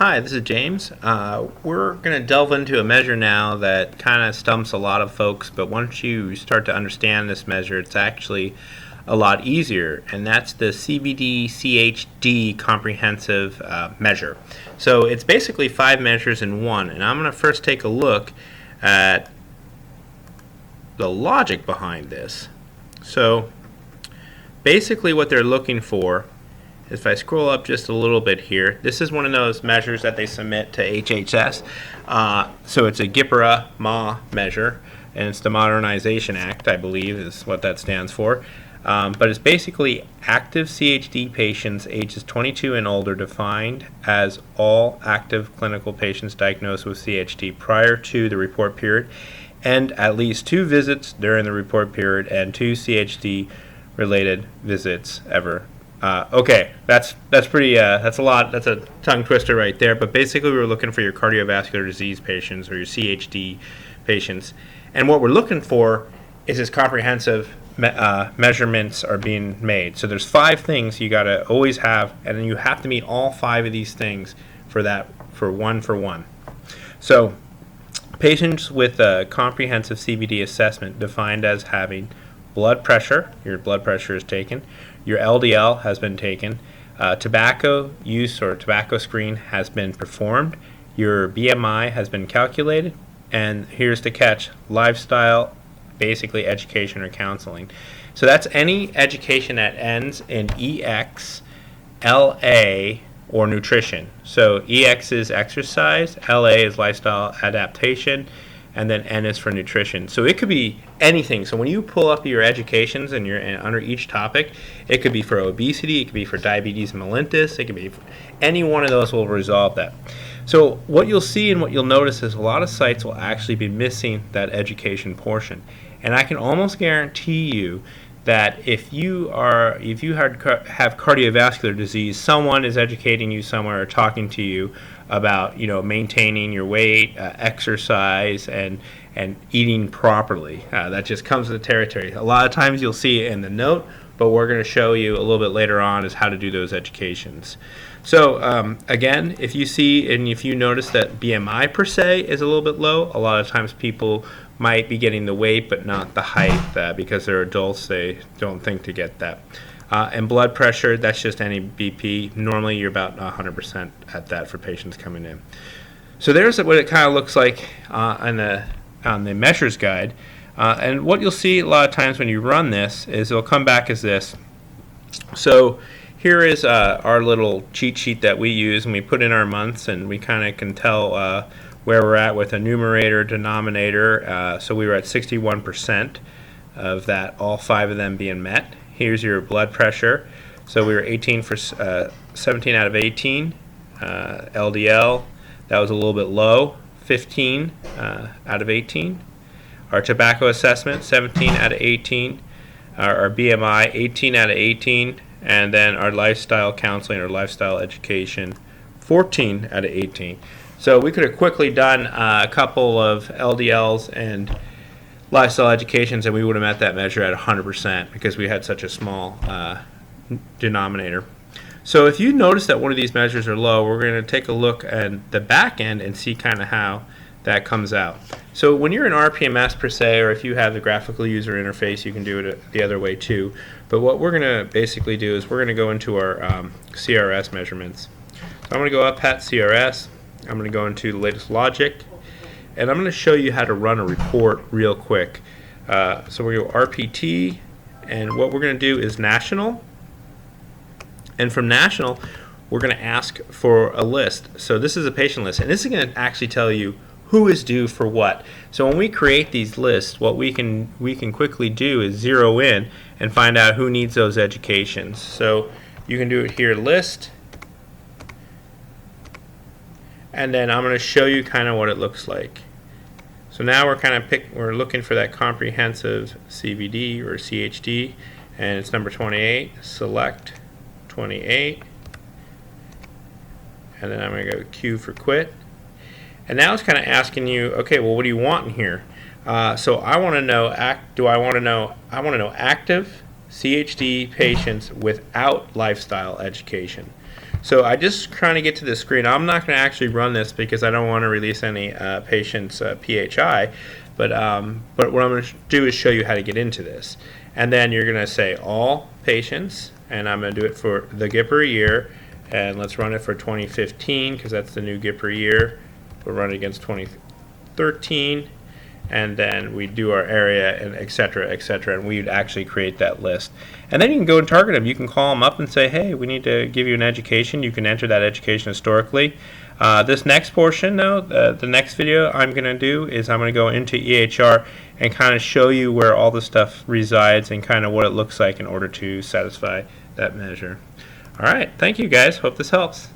Hi, this is James. We're going to delve into a measure now that kind of stumps a lot of folks, but once you start to understand this measure, it's actually a lot easier, and that's the CBD CHD Comprehensive measure. So it's basically 5 measures in one, and I'm going to first take a look at the logic behind this. So basically what they're looking for, if I scroll up just a little bit here, this is one of those measures that they submit to HHS. So it's a GPRA MA measure, and it's the Modernization Act, I believe, is what that stands for. But it's basically active CHD patients ages 22 and older defined as all active clinical patients diagnosed with CHD prior to the report period, and at least 2 visits during the report period and 2 CHD related visits ever. Okay, that's pretty. That's a lot. That's a tongue twister right there. But basically, we're looking for your cardiovascular disease patients or your CHD patients, and what we're looking for is this comprehensive measurements are being made. So there's 5 things you got to always have, and then you have to meet all 5 of these things for one. So patients with a comprehensive CBD assessment defined as having blood pressure. Your blood pressure is taken. Your LDL has been taken, tobacco use or tobacco screen has been performed, your BMI has been calculated, and here's the catch, lifestyle, basically education or counseling. So that's any education that ends in EX, LA, or nutrition. So EX is exercise, LA is lifestyle adaptation, and then N is for nutrition. So it could be anything. So when you pull up your educations and you're under each topic, it could be for obesity, it could be for diabetes mellitus, it could be for any one of those will resolve that. So what you'll see and what you'll notice is a lot of sites will actually be missing that education portion. And I can almost guarantee you that if you have cardiovascular disease, someone is educating you somewhere or talking to you about maintaining your weight, exercise, and eating properly. That just comes with the territory. A lot of times you'll see it in the note, but we're going to show you a little bit later on is how to do those educations. So again, if you see and if you notice that BMI per se is a little bit low, a lot of times people might be getting the weight but not the height because they're adults, they don't think to get that. And blood pressure, that's just any BP. Normally you're about 100% at that for patients coming in. So there's what it kind of looks like on the measures guide. And what you'll see a lot of times when you run this is it'll come back as this. So here is our little cheat sheet that we use, and we put in our months, and we kind of can tell where we're at with a numerator, denominator. So we were at 61% of that, all 5 of them being met. Here's your blood pressure. So we were 17 out of 18. LDL, that was a little bit low, 15 out of 18. Our tobacco assessment, 17 out of 18. Our BMI, 18 out of 18. And then our lifestyle counseling or lifestyle education, 14 out of 18. So we could have quickly done a couple of LDLs and lifestyle educations, and we would have met that measure at 100% because we had such a small denominator. So if you notice that one of these measures are low, we're going to take a look at the back end and see kind of how that comes out. So when you're in RPMS per se, or if you have the graphical user interface, you can do it the other way too. But what we're going to basically do is we're going to go into our CRS measurements. So I'm going to go up PAT CRS. I'm going to go into the latest logic, and I'm going to show you how to run a report real quick. So we're going to go RPT, and what we're going to do is national. And from national, we're going to ask for a list. So this is a patient list, and this is going to actually tell you who is due for what. So when we create these lists, what we can quickly do is zero in and find out who needs those educations. So you can do it here, list, and then I'm going to show you kind of what it looks like. So now we're looking for that comprehensive CBD or CHD, and it's number 28. Select 28, and then I'm going to go Q for quit. And now it's kind of asking you, okay, well, what do you want in here? So I want to know, I want to know active CHD patients without lifestyle education. So I just trying to get to the screen. I'm not going to actually run this because I don't want to release any patient's PHI, but what I'm going to do is show you how to get into this. And then you're going to say all patients, and I'm going to do it for the GPRA year, and let's run it for 2015 because that's the new GPRA year. We'll run it against 2013, and then we do our area, and et cetera, and we'd actually create that list. And then you can go and target them. You can call them up and say, hey, we need to give you an education. You can enter that education historically. This next portion, though, the next video I'm going to do is I'm going to go into EHR and kind of show you where all the stuff resides and kind of what it looks like in order to satisfy that measure. All right, thank you guys. Hope this helps.